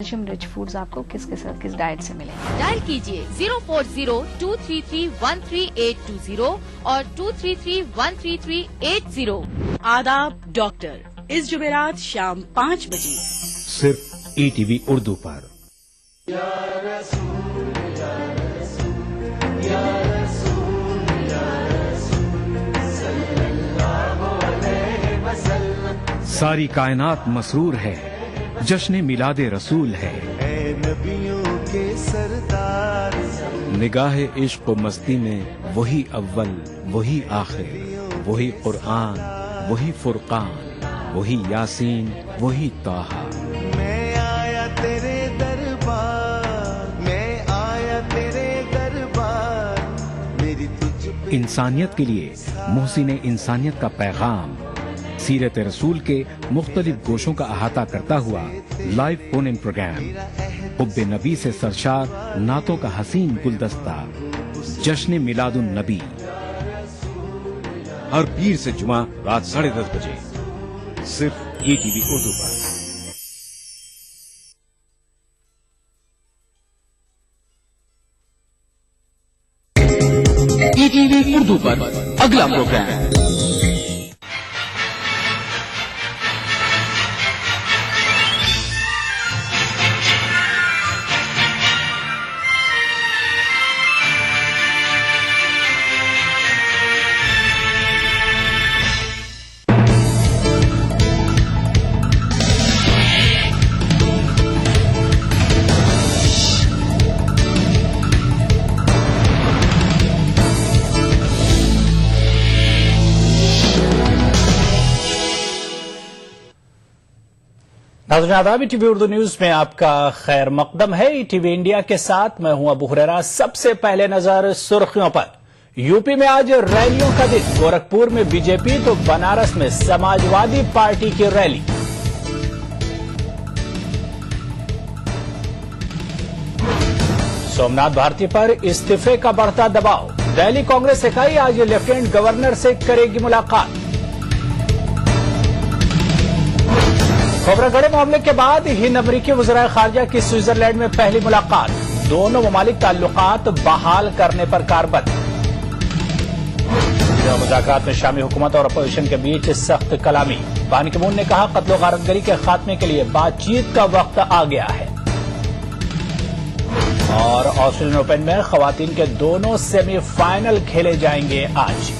Calcium rich foods आपको किस diet से मिलेंगे। डायल कीजिए 040-233-13820 और 233-13380। आदाब डॉक्टर, इस जुमेरात शाम 5 बजे सिर्फ ETV उर्दू पर। सारी कायनात मसरूर है, जश्न मिलादे रसूल है। निगाहे इश्क व मस्ती में वही अव्वल वही आखिर, वही कुरआन वही फुरकान, वही यासीन वही ताहा। मैं आया तेरे दरबार मेरी तुझ पे। इंसानियत के लिए मोहसिन इंसानियत का पैगाम सीरत रसूल के मुख्तलिफ गोशों का अहाता करता हुआ लाइव फोन इन प्रोग्राम, हुब्बे नबी से सरशार नातों का हसीन गुलदस्ता, जश्न मिलादुन नबी, हर पीर से जुमा रात 10:30 बजे सिर्फ ETV उर्दू पर। ETV उर्दू पर अगला प्रोग्राम नाज़रीन आदाब, ETV उर्दू न्यूज में आपका खैर मकदम है। ETV इंडिया के साथ मैं हूं अबू हुरैरा। सबसे पहले नजर सुर्खियों पर। यूपी में आज रैलियों का दिन, गोरखपुर में बीजेपी तो बनारस में समाजवादी पार्टी की रैली। सोमनाथ भारती पर इस्तीफे का बढ़ता दबाव, दिल्ली कांग्रेस इकाई आज लेफ्टिनेंट गवर्नर से करेगी मुलाकात। खोबरागढ़ मामले के बाद हिंद अमरीकी वज़ीर खारजा की स्विट्जरलैंड में पहली मुलाकात, दोनों ममालिक ताल्लुकात बहाल करने पर कारबंद। मुज़ाकरात में शामी हुकूमत और अपोजिशन के बीच सख्त कलामी, बान की मून ने कहा कत्ल गारतगरी के खात्मे के लिए बातचीत का वक्त आ गया है। और ऑस्ट्रेलियन ओपन में खवातीन के दोनों सेमीफाइनल खेले जाएंगे आज।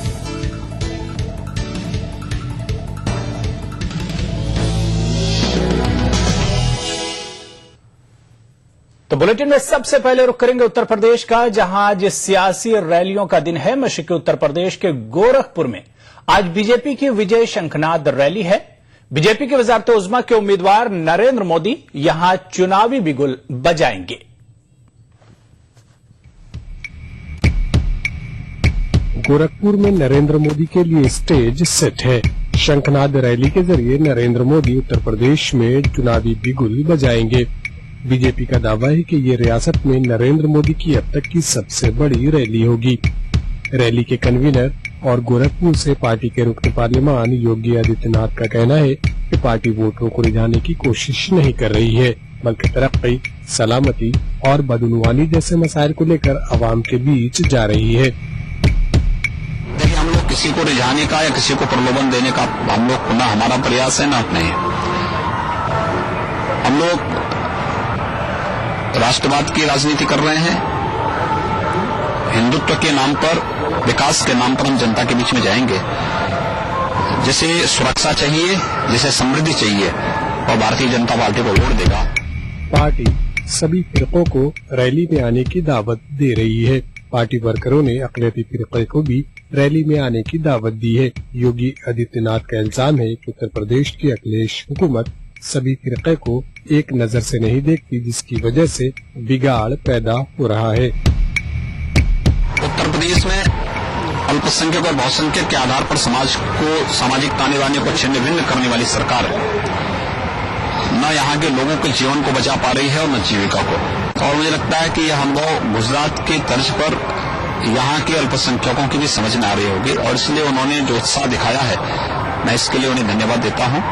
तो बुलेटिन में सबसे पहले रुख करेंगे उत्तर प्रदेश का, जहां आज सियासी रैलियों का दिन है। मशरक़ी उत्तर प्रदेश के गोरखपुर में आज बीजेपी की विजय शंखनाद रैली है। बीजेपी के वज़ारत उज़्मा के उम्मीदवार नरेंद्र मोदी यहां चुनावी बिगुल बजाएंगे। गोरखपुर में नरेंद्र मोदी के लिए स्टेज सेट है। शंखनाद रैली के जरिए नरेंद्र मोदी उत्तर प्रदेश में चुनावी बिगुल बजाएंगे। बीजेपी का दावा है कि ये रियासत में नरेंद्र मोदी की अब तक की सबसे बड़ी रैली होगी। रैली के कन्वीनर और गोरखपुर से पार्टी के रुकन पार्लियामान योगी आदित्यनाथ का कहना है कि पार्टी वोटरों को रिझाने की कोशिश नहीं कर रही है, बल्कि तरक्की, सलामती और बदउनवानी जैसे मसाइल को लेकर आवाम के बीच जा रही है। देखिए, हम लोग किसी को रिझाने का या किसी को प्रलोभन देने का हम लोग ना हमारा प्रयास है ना नहीं। हम लोग राष्ट्रवाद की राजनीति कर रहे हैं। हिंदुत्व के नाम पर, विकास के नाम पर हम जनता के बीच में जाएंगे। जिसे सुरक्षा चाहिए, जिसे समृद्धि चाहिए, और भारतीय जनता पार्टी को वोट देगा। पार्टी सभी फिरकों को रैली में आने की दावत दे रही है। पार्टी वर्करों ने अक़लियती फिरके को भी रैली में आने की दावत दी है। योगी आदित्यनाथ का इल्जाम है कि उत्तर प्रदेश की अखिलेश हुकूमत सभी फिरके को एक नजर से नहीं देखती, जिसकी वजह से बिगाड़ पैदा हो रहा है। उत्तर प्रदेश में अल्पसंख्यक और बहुसंख्यक के आधार पर समाज को, सामाजिक ताने बाने को छिन्न भिन्न करने वाली सरकार है। न यहाँ के लोगों के जीवन को बचा पा रही है और न जीविका को। और मुझे लगता है कि यह अनुभव गुजरात के तर्ज पर यहाँ के अल्पसंख्यकों की भी समझ में आ रही होगी, और इसलिए उन्होंने जो उत्साह दिखाया है, मैं इसके लिए उन्हें धन्यवाद देता हूँ।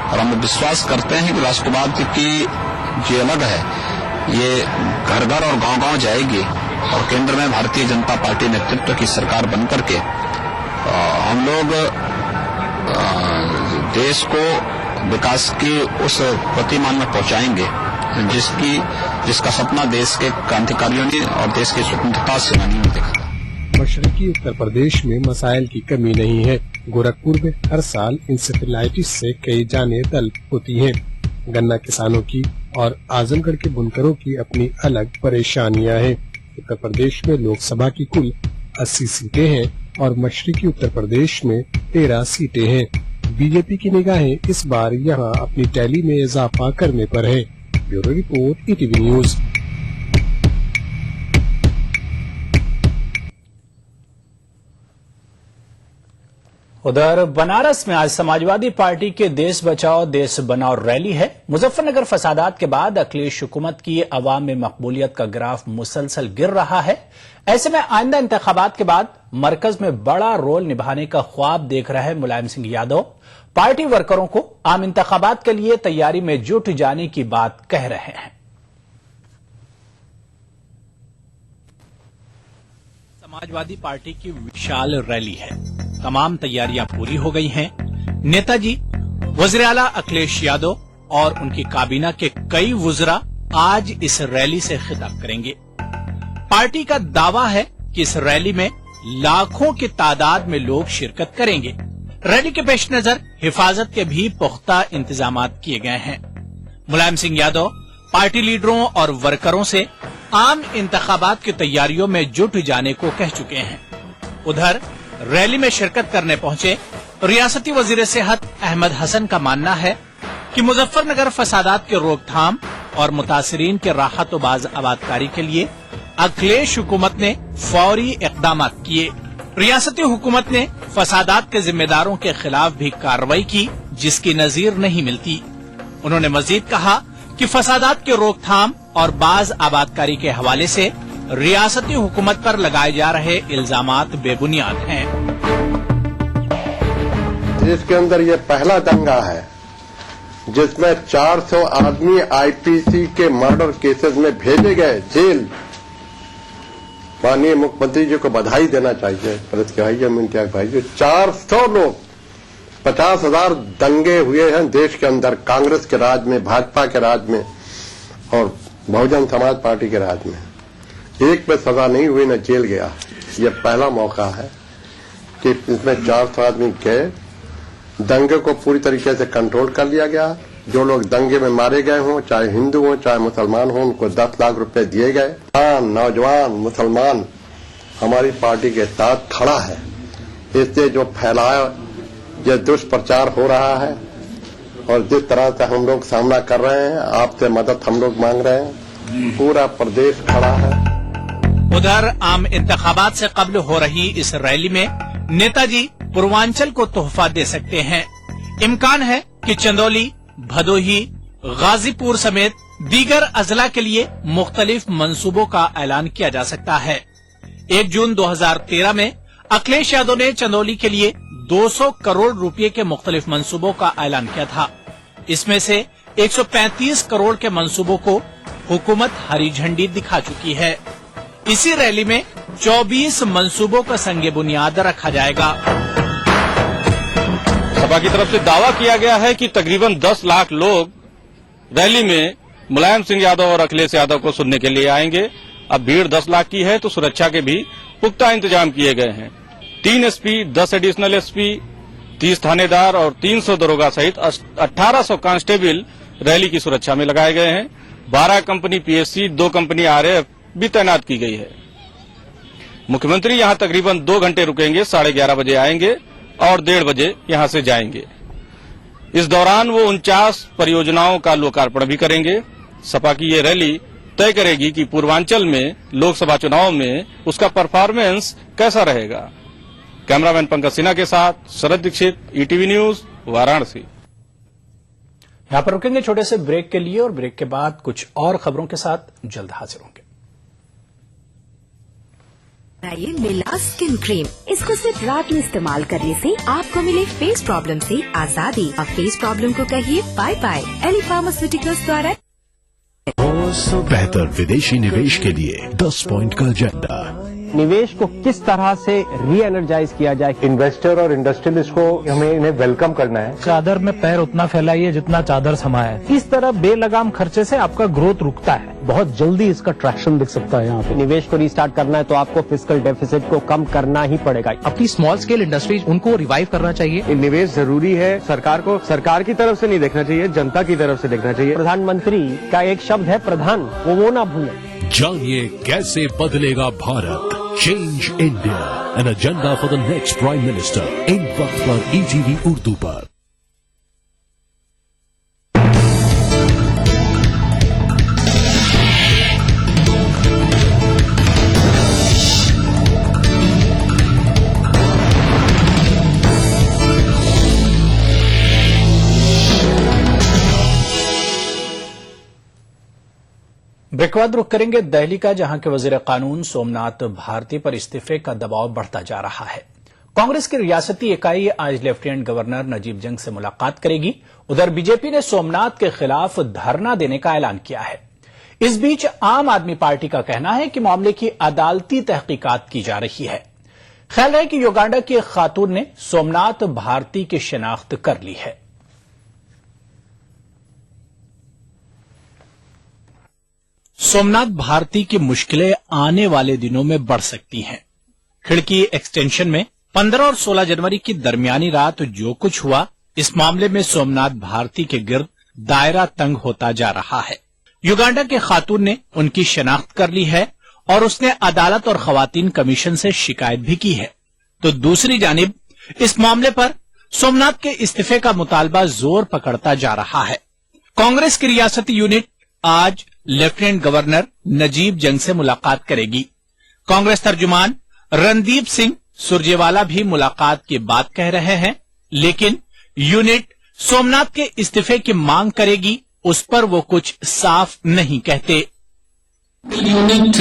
और हम विश्वास करते हैं कि राष्ट्रवाद की जो अलग है, ये घर घर और गांव गांव जाएगी और केंद्र में भारतीय जनता पार्टी नेतृत्व की सरकार बनकर के हम लोग देश को विकास की उस प्रतिमान में पहुंचाएंगे जिसका सपना देश के क्रांतिकारियों ने और देश की स्वतंत्रता सेनानियों ने देखा था। मशरकी उत्तर प्रदेश में मसाइल की कमी नहीं है। गोरखपुर में हर साल इंसेफेलाइटिस से कई जानें तल्फ होती हैं। गन्ना किसानों की और आजमगढ़ के बुनकरों की अपनी अलग परेशानियां हैं। उत्तर प्रदेश में लोकसभा की कुल 80 सीटें हैं और मशरकी उत्तर प्रदेश में 13 सीटें हैं। बीजेपी की निगाहें इस बार यहां अपनी टैली में इजाफा करने पर है। Bureau report, ETV news. उधर बनारस में आज समाजवादी पार्टी के देश बचाओ देश बनाओ रैली है। मुजफ्फरनगर फसादात के बाद अखिलेश हुकूमत की अवाम में मकबूलियत का ग्राफ मुसलसल गिर रहा है। ऐसे में आइंदा इंतखाबात के बाद मरकज में बड़ा रोल निभाने का ख्वाब देख रहे मुलायम सिंह यादव पार्टी वर्करों को आम इंतखाबात के लिए तैयारी में जुट जाने की बात कह रहे हैं। समाजवादी पार्टी की विशाल रैली है। तमाम तैयारियां पूरी हो गई हैं। नेताजी, वज़ीर आला अखिलेश यादव और उनकी काबीना के कई वुज़रा आज इस रैली से खिताब करेंगे। पार्टी का दावा है कि इस रैली में लाखों की तादाद में लोग शिरकत करेंगे। रैली के पेश नजर हिफाजत के भी पुख्ता इंतजाम किए गए हैं। मुलायम सिंह यादव पार्टी लीडरों और वर्करों से आम इंतखाबात की तैयारियों में जुट जाने को कह चुके हैं। उधर रैली में शिरकत करने पहुंचे रियासती वजीर सेहत अहमद हसन का मानना है कि मुजफ्फरनगर फसादात के रोकथाम और मुतासिरीन के राहत बाज आबादकारी के लिए अखिलेश हुकूमत ने फौरी इकदाम किए। रियासती हुकूमत ने फसादात के जिम्मेदारों के खिलाफ भी कार्रवाई की जिसकी नजीर नहीं मिलती। उन्होंने मजीद कहा कि फसादात के रोकथाम और बाज आबादकारी के हवाले से रियासती हुकूमत पर लगाए जा रहे इल्जामात बेबुनियाद हैं। देश के अंदर ये पहला दंगा है जिसमें 400 आदमी आईपीसी के मर्डर केसेस में भेजे गए जेल। माननीय मुख्यमंत्री जी को बधाई देना चाहिए। भाई 400 लोग, 50,000 दंगे हुए हैं देश के अंदर, कांग्रेस के राज में, भाजपा के राज में और बहुजन समाज पार्टी के राज में। एक पे सजा नहीं हुई, न जेल गया। ये पहला मौका है कि इसमें 400 आदमी गए, दंगे को पूरी तरीके से कंट्रोल कर लिया गया। जो लोग दंगे में मारे गए हों, चाहे हिंदू हों चाहे मुसलमान हों, उनको 10 लाख रुपए दिए गए। नौजवान मुसलमान हमारी पार्टी के साथ खड़ा है। इससे जो फैलाया, जो दुष्प्रचार हो रहा है और जिस तरह से हम लोग सामना कर रहे हैं, आपसे मदद हम लोग मांग रहे हैं, पूरा प्रदेश खड़ा है। उधर आम इंतखाबात से कब्ल हो रही इस रैली में नेताजी पूर्वांचल को तोहफा दे सकते हैं। इम्कान है कि चंदौली, भदोही, गाजीपुर समेत दीगर अजला के लिए मुख्तलिफ मंसूबों का ऐलान किया जा सकता है। 1 जून 2013 में अखिलेश यादव ने चंदौली के लिए 200 करोड़ रुपए के मुख्तलिफ मंसूबों का ऐलान किया था। इसमें से 135 करोड़ के मंसूबों को हुकूमत हरी झंडी दिखा चुकी है। इसी रैली में 24 मंसूबों का संगे बुनियाद रखा जाएगा। सपा की तरफ से दावा किया गया है कि तकरीबन 10 लाख लोग रैली में मुलायम सिंह यादव और अखिलेश यादव को सुनने के लिए आएंगे। अब भीड़ 10 लाख की है तो सुरक्षा के भी पुख्ता इंतजाम किए गए हैं। 3 एसपी, 10 एडिशनल एसपी, 30 थानेदार और 300 दरोगा सहित 1800 कांस्टेबल रैली की सुरक्षा में लगाए गए हैं। 12 कंपनी पीएससी, 2 कंपनी आरएएफ भी तैनात की गई है। मुख्यमंत्री यहां तकरीबन 2 घंटे रुकेंगे, 11:30 बजे आएंगे और 1:30 बजे यहां से जाएंगे। इस दौरान वो 49 परियोजनाओं का लोकार्पण भी करेंगे। सपा की ये रैली तय करेगी कि पूर्वांचल में लोकसभा चुनाव में उसका परफॉर्मेंस कैसा रहेगा। कैमरामैन पंकज सिन्हा के साथ शरद दीक्षित, ईटीवी न्यूज, वाराणसी। यहां पर रुकेंगे छोटे से ब्रेक के लिए और ब्रेक के बाद कुछ और खबरों के साथ जल्द हाजिर होंगे। मिला स्किन क्रीम, इसको सिर्फ रात में इस्तेमाल करने से आपको मिले फेस प्रॉब्लम से आजादी। अब फेस प्रॉब्लम को कहिए बाय बाय। एली फार्मास्यूटिकल्स द्वारा बेहतर विदेशी निवेश के लिए 10 पॉइंट का एजेंडा। निवेश को किस तरह से री एनर्जाइज किया जाए। इन्वेस्टर और इंडस्ट्रियलिस्ट को हमें इन्हें वेलकम करना है। चादर में पैर उतना फैलाइए जितना चादर समाए। इस तरह बेलगाम खर्चे से आपका ग्रोथ रुकता है। बहुत जल्दी इसका ट्रैक्शन दिख सकता है। यहाँ पे निवेश को रीस्टार्ट करना है तो आपको फिस्कल डेफिसिट को कम करना ही पड़ेगा। अपनी स्मॉल स्केल इंडस्ट्रीज उनको रिवाइव करना चाहिए। निवेश जरूरी है। सरकार को सरकार की तरफ से नहीं देखना चाहिए, जनता की तरफ से देखना चाहिए। प्रधानमंत्री का एक शब्द है प्रधान, वो ना भूलें। जानिए कैसे बदलेगा Bharat. Change India, an agenda for the next prime minister. इन वक्त पर ETV उर्दू पर। ब्रेक के बाद रुख करेंगे दिल्ली का, जहां के वजीर कानून सोमनाथ भारती पर इस्तीफे का दबाव बढ़ता जा रहा है। कांग्रेस की रियासती इकाई आज लेफ्टिनेंट गवर्नर नजीब जंग से मुलाकात करेगी। उधर बीजेपी ने सोमनाथ के खिलाफ धरना देने का ऐलान किया है। इस बीच आम आदमी पार्टी का कहना है कि मामले की अदालती तहकीकात की जा रही है। ख्याल है कि युगांडा की एक खातून ने सोमनाथ भारती की शिनाख्त कर ली है। सोमनाथ भारती की मुश्किलें आने वाले दिनों में बढ़ सकती हैं। खिड़की एक्सटेंशन में 15 और 16 जनवरी की दरमियानी रात जो कुछ हुआ, इस मामले में सोमनाथ भारती के गिर्द दायरा तंग होता जा रहा है। युगांडा के खातून ने उनकी शनाख्त कर ली है और उसने अदालत और खवातीन कमीशन से शिकायत भी की है। तो दूसरी जानिब इस मामले पर सोमनाथ के इस्तीफे का मुतालबा जोर पकड़ता जा रहा है। कांग्रेस की रियासती यूनिट आज लेफ्टिनेंट गवर्नर नजीब जंग से मुलाकात करेगी। कांग्रेस तर्जुमान रणदीप सिंह सुरजेवाला भी मुलाकात की बात कह रहे हैं, लेकिन यूनिट सोमनाथ के इस्तीफे की मांग करेगी, उस पर वो कुछ साफ नहीं कहते। Unit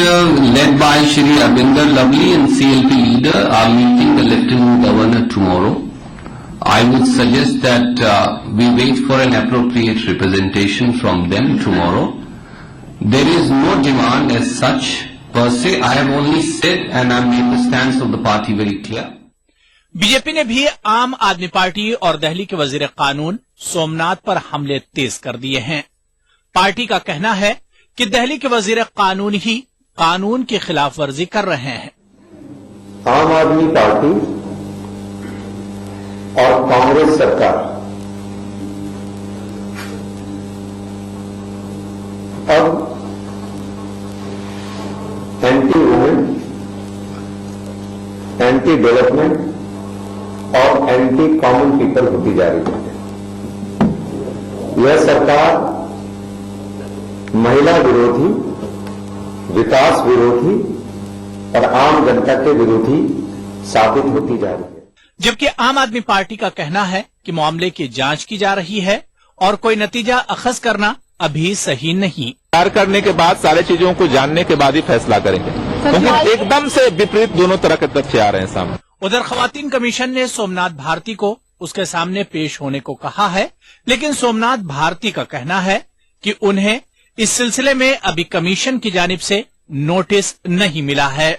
led by Shri Arvinder Lovely and CLP leader are meeting the lieutenant governor tomorrow. I would suggest that we wait for an appropriate representation from them tomorrow. There is no demand as such per se. I have only said and I made the stance of the party very clear. BJP ने भी आम आदमी party और दिल्ली के वजीर कानून सोमनाथ पर हमले तेज कर दिए हैं। पार्टी का कहना है कि दिल्ली के वजीर कानून ही कानून की खिलाफ वर्जी कर रहे हैं। आम आदमी पार्टी और कांग्रेस सरकार अब एंटी वुमेन, एंटी डेवलपमेंट और एंटी कॉमन पीपल होती जा रही है। यह सरकार महिला विरोधी, विकास विरोधी और आम जनता के विरोधी साबित होती जा रही है। जबकि आम आदमी पार्टी का कहना है कि मामले की जांच की जा रही है और कोई नतीजा अखज करना अभी सही नहीं। तैयार करने के बाद सारी चीजों को जानने के बाद ही फैसला करेंगे, क्योंकि एकदम से विपरीत दोनों तरह के तथ्य आ रहे हैं सामने। उधर खवातीन कमीशन ने सोमनाथ भारती को उसके सामने पेश होने को कहा है, लेकिन सोमनाथ भारती का कहना है कि उन्हें इस सिलसिले में अभी कमीशन की जानिब से नोटिस नहीं मिला है।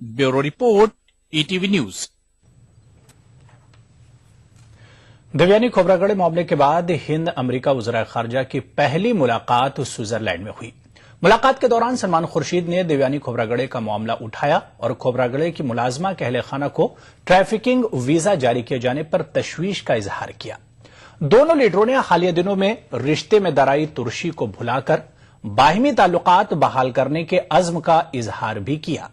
Bureau report, ETV news. Devyani Khobragade मामले के बाद हिंद अमेरिका वज़ीर खारजा की पहली मुलाकात स्विट्जरलैंड में हुई। मुलाकात के दौरान सलमान खुर्शीद ने देवयानी खोबरागड़े का मामला उठाया और खोबरागड़े की मुलाजमा के अहले खाना को ट्रैफिकिंग वीजा जारी किए जाने पर तशवीश का इजहार किया। दोनों लीडरों ने हालिया दिनों में रिश्ते में दराई तुर्शी को भुलाकर बाहिमी ताल्लुकात बहाल करने के अज़्म का इजहार भी किया।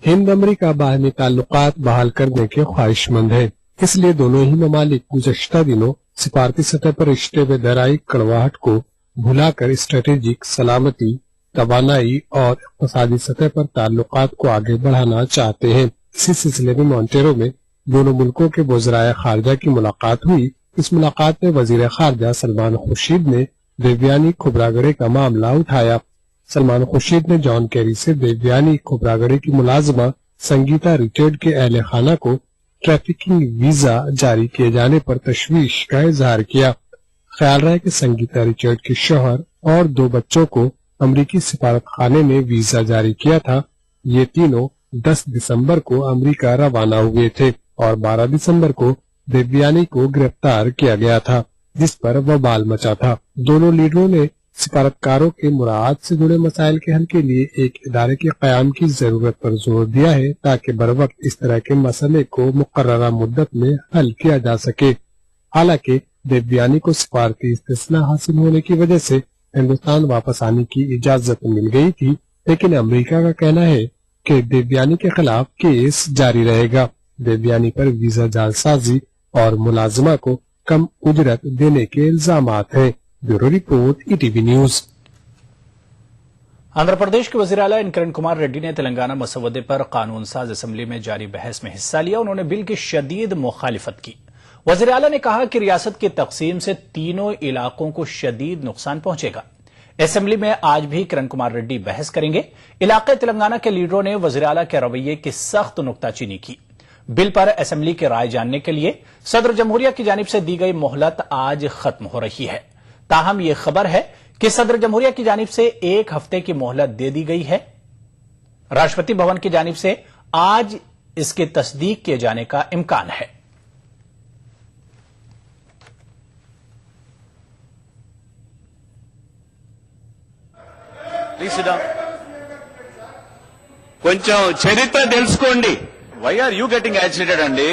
हिंद अमेरिका बाहमी ताल्लुकात बहाल करने के ख्वाहिशमंद है, इसलिए दोनों ही ममालिक गुज़श्ता दिनों सिफारती सतह पर रिश्ते में दराई कड़वाहट को भुलाकर स्ट्रेटेजिक, सलामती, तवानाई और इक़्तिसादी सतह पर ताल्लुकात को आगे बढ़ाना चाहते हैं। इसी सिलसिले में मॉन्टेरो में दोनों मुल्कों के वज़राए खारजा की मुलाकात हुई। इस मुलाकात में वजीर खारजा सलमान खुर्शीद ने देवयानी खोबरागड़े का मामला उठाया। सलमान खुर्शीद ने जॉन कैरी से देवयानी खोबरागड़े की मुलाजमा संगीता रिचर्ड के अहले खाना को ट्रैफिकिंग वीजा जारी किए जाने पर तशवीश का इजहार किया। ख्याल रहा कि संगीता रिचर्ड के शौहर और 2 बच्चों को अमेरिकी सिफारत खाने ने वीजा जारी किया था। ये तीनों 10 दिसंबर को अमेरिका रवाना हुए थे और 12 दिसंबर को देवयानी को गिरफ्तार किया गया था, जिस पर बवाल मचा था। दोनों लीडरों ने सिफारतकारों के मुराद से जुड़े मसाइल के हल के लिए एक इदारे के क़याम की जरूरत पर जोर दिया है, ताकि बरवक्त इस तरह के मसले को मुकर्ररा मुद्दत में हल किया जा सके। हालांकि देवयानी को सिफारती इस्तिस्ना हासिल होने की वजह से हिंदुस्तान वापस आने की इजाजत मिल गई थी, लेकिन अमेरिका का कहना है कि देवयानी के खिलाफ केस जारी रहेगा। देवयानी पर वीजा जालसाजी और मुलाजमा को कम उजरत देने के इल्जामात हैं। Bureau report, ETV news. Andhra Pradesh के वजीर आला एन किरण कुमार रेड्डी ने तेलंगाना मसवदे पर कानून साज असेंबली में जारी बहस में हिस्सा लिया। उन्होंने बिल की शदीद मुखालिफत की। वजीर आला ने कहा कि रियासत की तकसीम से तीनों इलाकों को शदीद नुकसान पहुंचेगा। असेंबली में आज भी किरण कुमार रेड्डी बहस करेंगे। इलाके तेलंगाना के लीडरों ने वजीर आला के रवैये की सख्त नुक्ताचीनी की। बिल पर असेंबली की राय जानने के लिए सदर जमहूरिया की जानिब से दी गई मोहलत आज खत्म हो रही है। ताहम यह खबर है कि सदर जमहूरिया की जानिब से 1 हफ्ते की मोहलत दे दी गई है। राष्ट्रपति भवन की जानिब से आज इसकी तस्दीक किए जाने का इम्कान है। కొంచెం చరిత్ర తెలుసుకోండి. Why are you getting agitated అండి?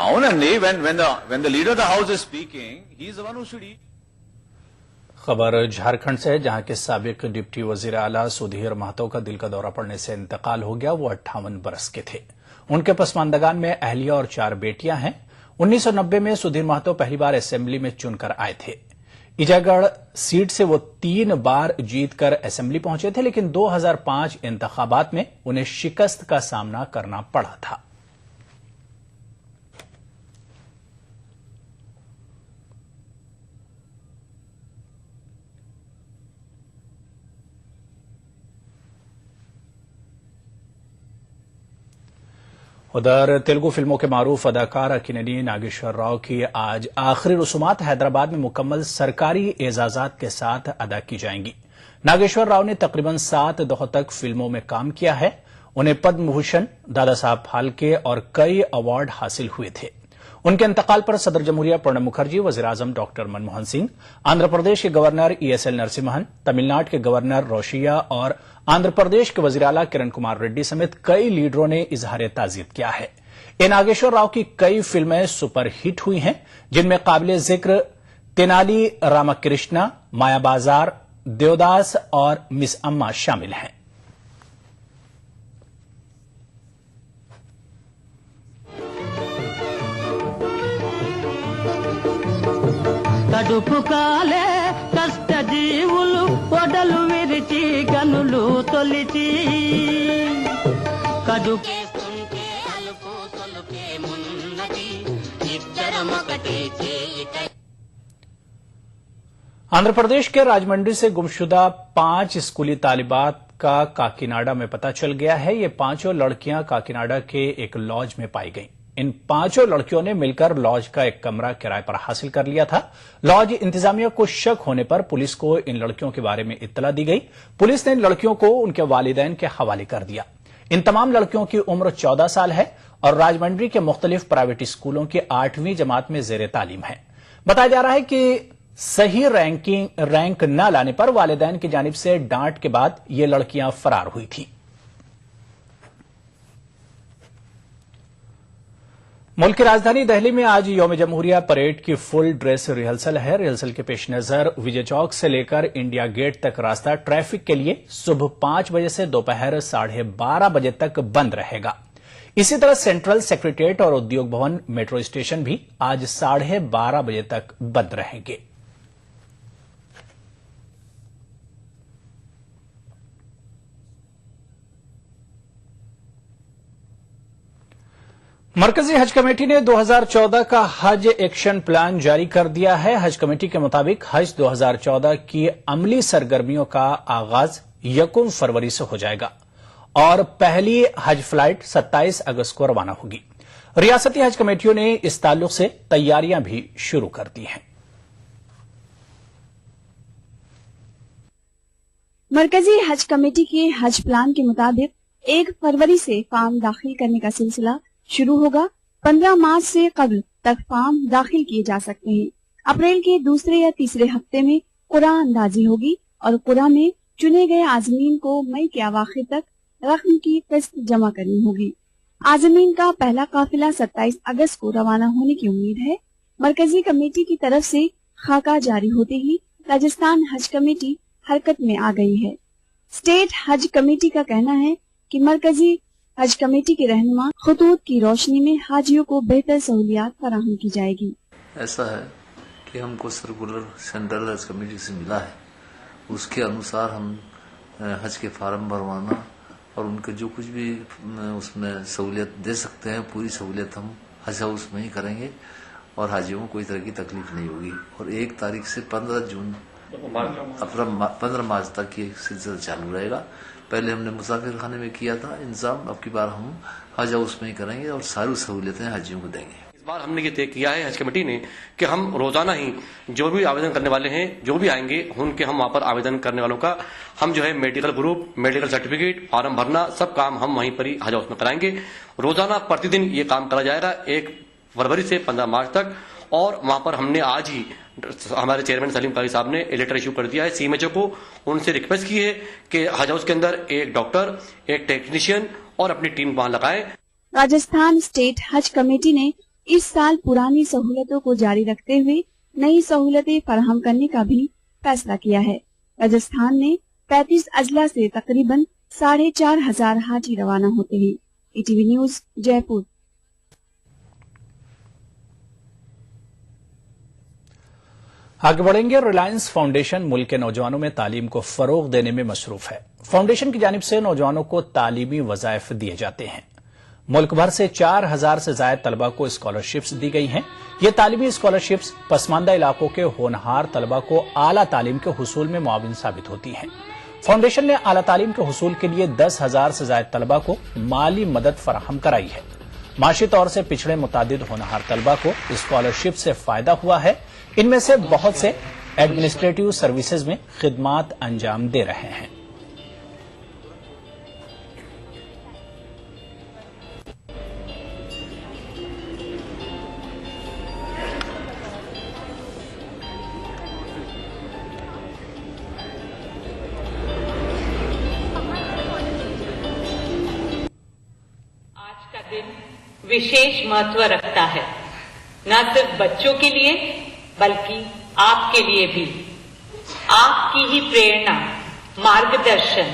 అవునండి, when the leader of the house is speaking, he is the one who should eat. खबर झारखंड से है, जहां के साबिक डिप्टी वजीर आला सुधीर महतो का दिल का दौरा पड़ने से इंतकाल हो गया। वो 58 बरस के थे। उनके पसमानदगान में अहलिया और 4 बेटियां हैं। 1990 में सुधीर महतो पहली बार असेंबली में चुनकर आए थे। ईजागढ़ सीट से वो 3 बार जीतकर असेंबली पहुंचे थे, लेकिन 2005 इंतखाबात में उन्हें शिकस्त का सामना करना पड़ा था। उधर तेलुगु फिल्मों के मारूफ अदाकार अक्किनेनी नागेश्वर राव की आज आखिरी रसूमात हैदराबाद में मुकम्मल सरकारी एजाजात के साथ अदा की जाएंगी। नागेश्वर राव ने तकरीबन 7 दशकों तक फिल्मों में काम किया है। उन्हें पद्म भूषण, दादा साहब फाल्के और कई अवार्ड हासिल हुए थे। उनके इंतकाल पर सदर जमहूरिया प्रणब मुखर्जी, वजीर आजम डॉक्टर मनमोहन सिंह, आंध्र प्रदेश के गवर्नर ESL नरसिम्हन, तमिलनाडु के गवर्नर रोशैया और आंध्र प्रदेश के वजीर आला किरण कुमार रेड्डी समेत कई लीडरों ने इजहार ताज़ियत किया है। इन नागेश्वर राव की कई फिल्में सुपरहिट हुई हैं, जिनमें काबिले जिक्र तेनाली रामकृष्णा, माया बाजार, देवदास और मिस अम्मा शामिल हैं। కడుపు కాలే కష్ట జీవులు పొడలు విరిచి కనులు తొలిచి కడుపేస్తుంటే అలుపు తొలుపే మున్నది ఇద్దరమొకటి చేయిక। आंध्र प्रदेश के राजमंड्री से गुमशुदा 5 स्कूली तालिबात का काकीनाडा में पता चल गया है। ये 5 लड़कियां काकीनाडा के एक लॉज में पाई गईं। इन 5 लड़कियों ने मिलकर लॉज का एक कमरा किराए पर हासिल कर लिया था। लॉज इंतजामिया को शक होने पर पुलिस को इन लड़कियों के बारे में इत्तला दी गई। पुलिस ने इन लड़कियों को उनके वालिदैन के हवाले कर दिया। इन तमाम लड़कियों की उम्र 14 साल है और राजमंड्री के मुख्तलिफ प्राइवेट स्कूलों की 8वीं जमात में जेर तालीम है। बताया जा रहा है कि सही रैंक न लाने पर वालिदैन की जानिब से डांट के बाद ये लड़कियां फरार हुई थी। मुल्क की राजधानी दिल्ली में आज यौम जमहूरिया परेड की फुल ड्रेस रिहर्सल है। रिहर्सल के पेश नजर विजय चौक से लेकर इंडिया गेट तक रास्ता ट्रैफिक के लिए सुबह 5 बजे से दोपहर 12:30 बजे तक बंद रहेगा। इसी तरह सेंट्रल सेक्रेटेरिएट और उद्योग भवन मेट्रो स्टेशन भी आज 12:30 बजे तक बंद रहेंगे। मरकजी हज कमेटी ने 2014 का हज एक्शन प्लान जारी कर दिया है। हज कमेटी के मुताबिक हज 2014 की अमली सरगर्मियों का आगाज 1 फरवरी से हो जाएगा और पहली हज फ्लाइट 27 अगस्त को रवाना होगी। रियासती हज कमेटियों ने इस ताल्लुक से तैयारियां भी शुरू कर दी हैं। मरकजी हज कमेटी के हज प्लान के मुताबिक 1 फरवरी से फार्म दाखिल करने का सिलसिला शुरू होगा। 15 मार्च से कबल तक फार्म दाखिल किए जा सकते हैं। अप्रैल के दूसरे या तीसरे हफ्ते में कुरान अंदाजी होगी और कुरान में चुने गए आजमीन को मई के अवाखिर तक रकम की किस्त जमा करनी होगी। आजमीन का पहला काफिला 27 अगस्त को रवाना होने की उम्मीद है। मरकजी कमेटी की तरफ से खाका जारी होते ही राजस्थान हज कमेटी हरकत में आ गई है। स्टेट हज कमेटी का कहना है कि मरकजी हज कमेटी के रहनुमा खतूत की रोशनी में हाजियों को बेहतर सहूलियात फराहम की जाएगी। ऐसा है कि हमको सर्कुलर सेंट्रल हज कमेटी से मिला है, उसके अनुसार हम हज के फार्म भरवाना और उनके जो कुछ भी उसमें सहूलियत दे सकते हैं पूरी सहूलियत हम हज हाउस में ही करेंगे और हाजियों को कोई तरह की तकलीफ नहीं होगी। और 1 तारीख से 15 मार्च तक ये सिलसिला चालू रहेगा। पहले हमने मुसाफिर खाने में किया था इंतजाम, अब की बार हम हज हाउस में ही करेंगे और सारी सहूलियतें हाजियों को देंगे। इस बार हमने ये तय किया है हज कमेटी ने कि हम रोजाना ही जो भी आवेदन करने वाले हैं, जो भी आएंगे उनके हम वहाँ पर आवेदन करने वालों का हम जो है medical group, medical certificate, form भरना सब काम हम वहीं पर ही हज हाउस में कराएंगे। रोजाना प्रतिदिन ये काम करा जाएगा 1 फरवरी से 15 मार्च तक। और वहां पर हमने आज ही हमारे चेयरमैन सलीम कारी साहब ने लेटर इश्यू कर दिया है सीएमएचओ को, उनसे रिक्वेस्ट की है कि हज हाउस के अंदर 1 डॉक्टर, 1 टेक्नीशियन और अपनी टीम वहां लगाएं। राजस्थान स्टेट हज कमेटी ने इस साल पुरानी सहूलतों को जारी रखते हुए नई सहूलतें फराहम करने का भी फैसला किया है। राजस्थान में 35 अजला से तकरीबन 4,500 हाजी रवाना होते हैं। ETV news Jaipur. आगे बढ़ेंगे। रिलायंस फाउंडेशन मुल्क के नौजवानों में तालीम को फरोग देने में मसरूफ है। फाउंडेशन की जानिब से नौजवानों को तालीमी वज़ाइफ दिए जाते हैं। मुल्क भर से 4,000 से ज्यादा तलबा को स्कॉलरशिप्स दी गई हैं। ये तालीमी स्कॉलरशिप्स पसमानदा इलाकों के होनहार तलबा को आला तालीम के हुसूल में मुआविन साबित होती हैं। फाउंडेशन ने आला तालीम के हुसूल के लिए 10,000 से ज्यादा तलबा को माली मदद फराहम कराई है। माशी तौर से पिछड़े मुतादिद होनहार तलबा को स्कॉलरशिप से फायदा हुआ है। इनमें से बहुत से एडमिनिस्ट्रेटिव सर्विसेज में खिदमात अंजाम दे रहे हैं। विशेष महत्व रखता है, न सिर्फ बच्चों के लिए बल्कि आपके लिए भी। आपकी ही प्रेरणा, मार्गदर्शन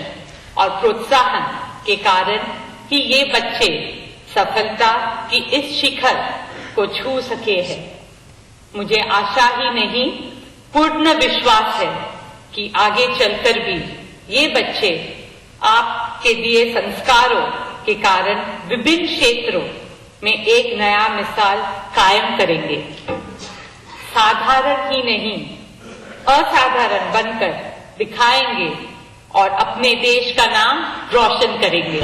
और प्रोत्साहन के कारण ही ये बच्चे सफलता की इस शिखर को छू सके हैं। मुझे आशा ही नहीं पूर्ण विश्वास है कि आगे चलकर भी ये बच्चे आपके दिए संस्कारों के कारण विभिन्न क्षेत्रों में एक नया मिसाल कायम करेंगे। साधारण ही नहीं असाधारण बनकर दिखाएंगे और अपने देश का नाम रोशन करेंगे।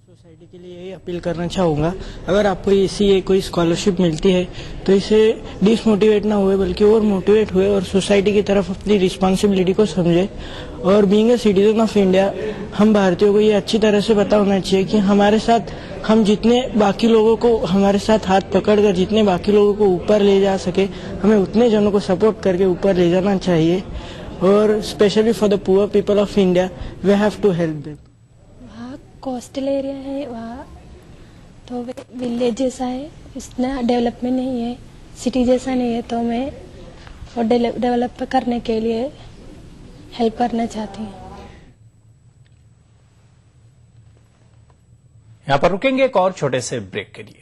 सोसाइटी के लिए यही अपील करना चाहूँगा, अगर आपको इसी कोई स्कॉलरशिप मिलती है तो इसे डिसमोटिवेट ना हुए बल्कि और मोटिवेट हुए और सोसाइटी की तरफ अपनी रिस्पॉन्सिबिलिटी को समझे। और being a citizen of India, हम भारतीयों को ये अच्छी तरह से पता होना चाहिए कि हमारे साथ हम जितने बाकी लोगों को हमारे साथ हाथ पकड़कर जितने बाकी लोगों को ऊपर ले जा सके, हमें उतने जनों को सपोर्ट करके ऊपर ले जाना चाहिए। और specially for the poor people of India, we have to help them. Coastal area है वहाँ, तो विलेज जैसा है, इतना डेवलपमेंट नहीं है, सिटी जैसा नहीं है, तो मैं वो डेवलप करने के लिए हेल्प करना चाहती हूँ। यहाँ पर रुकेंगे एक और छोटे से ब्रेक के लिए।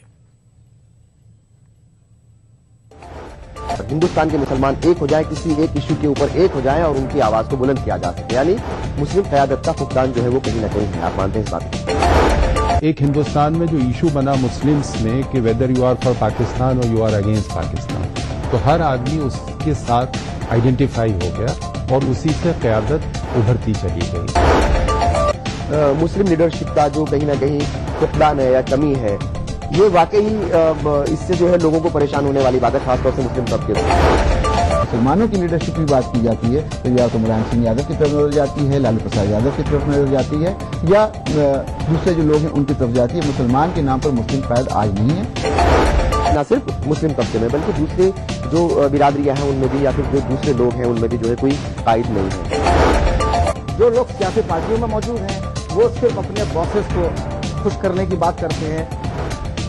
हिंदुस्तान के मुसलमान एक हो जाए, किसी एक इश्यू के ऊपर एक हो जाए और उनकी आवाज को बुलंद किया जा सके, यानी मुस्लिम क़यादत का फुकदान जो है वो कहीं ना कहीं है। आप मानते हैं इस बात? एक हिंदुस्तान में जो इशू बना मुस्लिम्स में कि whether you are for Pakistan और यू आर अगेंस्ट पाकिस्तान, तो हर आदमी उसके साथ आइडेंटिफाई हो गया और उसी से क़यादत उभरती चली गई। मुस्लिम लीडरशिप का जो कहीं ना कहीं फुकदान है या कमी है, ये वाकई इससे जो है लोगों को परेशान होने वाली बात है, खासतौर से मुस्लिम तबके। मुसलमानों की लीडरशिप की बात की जाती है तो या तो मुलायम सिंह यादव की तरफ नजर जाती है, लालू प्रसाद यादव की तरफ नजर जाती है, या दूसरे जो लोग हैं उनकी तरफ जाती है। मुसलमान के नाम पर मुस्लिम कायद आज नहीं है। न सिर्फ मुस्लिम तबके में बल्कि दूसरे जो बिरादरियां हैं उनमें भी, या फिर जो दूसरे लोग हैं उनमें भी जो है कोई कायद नहीं है। जो लोग सियासी पार्टियों में मौजूद हैं वो सिर्फ अपने बॉसेस को खुश करने की बात करते हैं।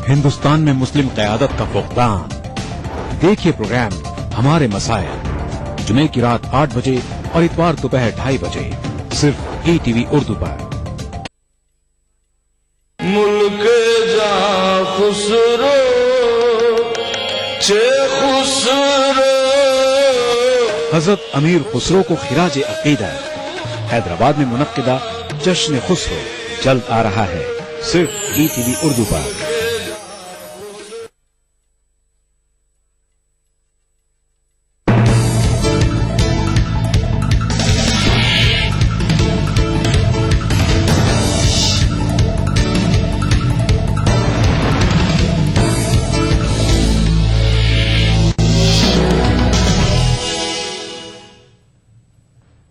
हिंदुस्तान में मुस्लिम क़यादत का फुकदान। देखिए प्रोग्राम हमारे मसाइल जुमे की रात 8 बजे और इतवार दोपहर 2:30 बजे सिर्फ ETV उर्दू पर। मुल्क जहां खुसरो छे खुसरो। हजरत अमीर खुसरो को खिराज अकीदत। हैदराबाद में मुनक्किदा जश्न खुसरो जल्द आ रहा है सिर्फ ETV उर्दू पर।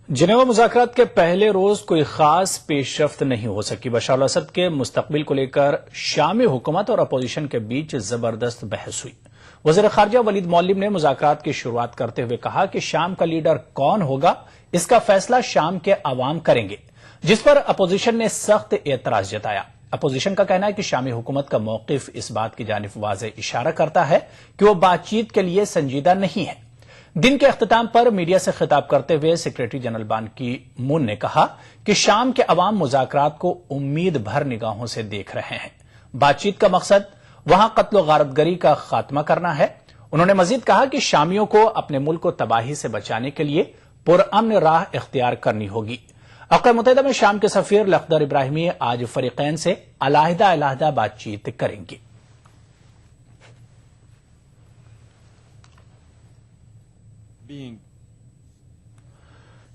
जिनेवा मुज़ाकरात के पहले रोज कोई खास पेशरफ्त नहीं हो सकी। बशार अल असद के मुस्तकबिल को लेकर शामी हुकूमत और अपोजिशन के बीच जबरदस्त बहस हुई। वज़ीर ख़ारिजा वलीद मौल्लिम ने मुज़ाकरात की शुरुआत करते हुए कहा कि शाम का लीडर कौन होगा इसका फैसला शाम के अवाम करेंगे, जिस पर अपोजिशन ने सख्त एतराज जताया। अपोजिशन का कहना है कि शामी हुकूमत का मौक़िफ़ इस बात की जानिब वाज़ेह इशारा करता है कि वह बातचीत के लिए संजीदा नहीं है। दिन के अख्तिताम पर मीडिया से खिताब करते हुए सेक्रेटरी जनरल बान की मून ने कहा कि शाम के अवाम मुज़ाकरात को उम्मीद भर निगाहों से देख रहे हैं। बातचीत का मकसद वहां कत्ल गारतगरी का खात्मा करना है। उन्होंने मजीद कहा कि शामियों को अपने मुल्क को तबाही से बचाने के लिए पुरअमन राह इख्तियार करनी होगी। अक़वाम मुत्तहिदा में शाम के सफीर लख्दर इब्राहिमी आज फरीकैन से अलहदा बातचीत करेंगे।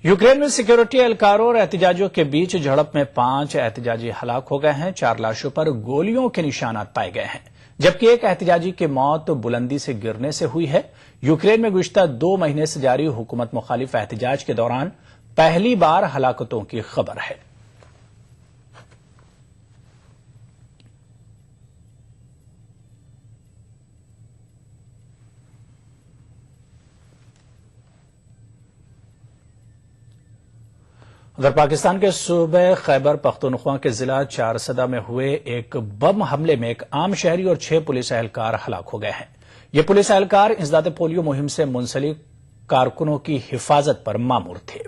यूक्रेन में सिक्योरिटी एहलकारों और एहतजाजियों के बीच झड़प में 5 एहतजाजी हलाक हो गए हैं। 4 लाशों पर गोलियों के निशानात पाए गए हैं, जबकि एक एहतजाजी की मौत बुलंदी से गिरने से हुई है। यूक्रेन में गुज़िश्ता 2 महीने से जारी हुकूमत मुखालिफ एहतजाज के दौरान पहली बार हलाकतों की खबर है। उधर पाकिस्तान के सूबे खैबर पख्तूनख्वा के जिला चारसदा में हुए एक बम हमले में एक आम शहरी और 6 पुलिस एहलकार हलाक हो गए हैं। ये पुलिस एहलकार इंसदाद पोलियो मुहिम से मुंसलिक कारकुनों की हिफाजत पर मामूर थे।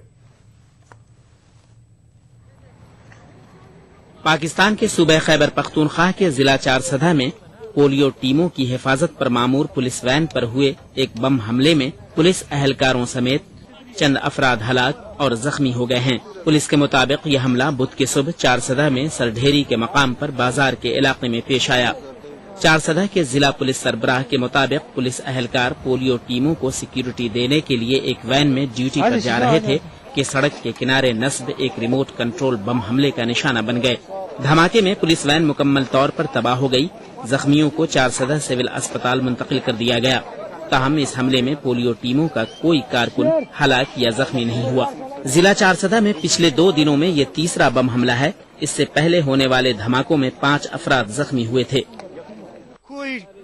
पाकिस्तान के सूबे खैबर पख्तूनख्वा के जिला चारसदा में पोलियो टीमों की हिफाजत पर मामूर पुलिस वैन पर हुए एक बम हमले में पुलिस एहलकारों समेत चंद अफराद हलाक और जख्मी हो गए हैं। पुलिस के मुताबिक यह हमला बुध की सुबह चारसदा में सरढेरी के मकाम पर बाजार के इलाके में पेश आया। चारसदा के जिला पुलिस सरबराह के मुताबिक पुलिस एहलकार पोलियो टीमों को सिक्योरिटी देने के लिए एक वैन में ड्यूटी पर जा रहे थे कि सड़क के किनारे नस्ब एक रिमोट कंट्रोल बम हमले का निशाना बन गए। धमाके में पुलिस वैन मुकम्मल तौर पर तबाह हो गई। जख्मियों को चारसदा सिविल अस्पताल मुंतकिल कर दिया गया। ताहम इस हमले में पोलियो टीमों का कोई कारकुन हलाक या जख्मी नहीं हुआ। जिला चारसदा में पिछले 2 दिनों में ये तीसरा बम हमला है। इससे पहले होने वाले धमाकों में 5 अफराद जख्मी हुए थे।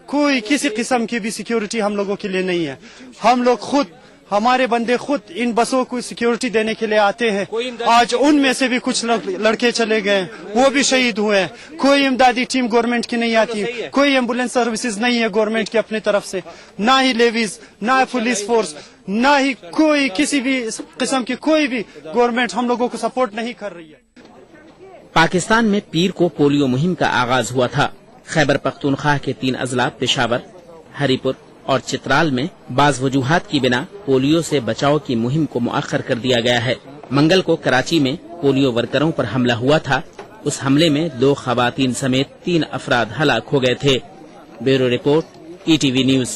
कोई किसी किस्म की भी सिक्योरिटी हम लोगों के लिए नहीं है। हम लोग खुद, हमारे बंदे खुद इन बसों को सिक्योरिटी देने के लिए आते हैं। आज उनमें से भी कुछ लड़के चले गए, वो भी शहीद हुए हैं। कोई इमदादी टीम गवर्नमेंट की नहीं आती, कोई एम्बुलेंस सर्विसेज नहीं है गवर्नमेंट की अपनी तरफ से, ना ही लेवीज, ना पुलिस फोर्स, ना ही कोई किसी भी किस्म की कोई भी गवर्नमेंट हम लोगों को सपोर्ट नहीं कर रही है। पाकिस्तान में पीर को पोलियो मुहिम का आगाज हुआ था। खैबर पख्तूनख्वा के 3 अजला पेशावर, हरीपुर और चित्राल में बाज वजूहात की बिना पोलियो से बचाव की मुहिम को मुअख्खर कर दिया गया है। मंगल को कराची में पोलियो वर्करों पर हमला हुआ था। उस हमले में 2 खवातीन समेत 3 अफराद हलाक हो गए थे। Bureau report, ETV news.